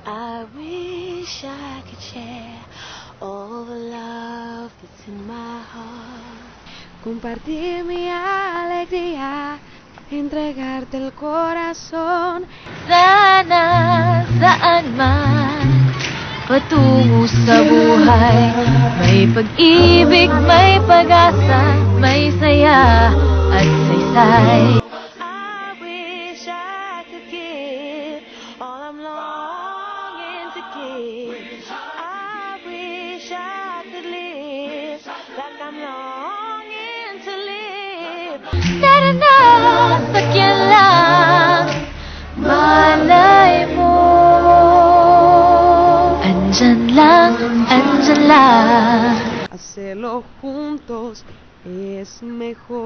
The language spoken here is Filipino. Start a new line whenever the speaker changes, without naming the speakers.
I wish I could share all the love that's in my heart. Compartir mi alegría, entregarte el corazón. Sana saan man patungo sa buhay, may pag-ibig, may pag-asa, may saya at saysay. I wish I could give all I'm longing to give. I wish I could live like I'm longing to live. Na-na-na, sakyan lang, malay mo. Andyan lang, andyan lang. Hacerlo juntos es mejor.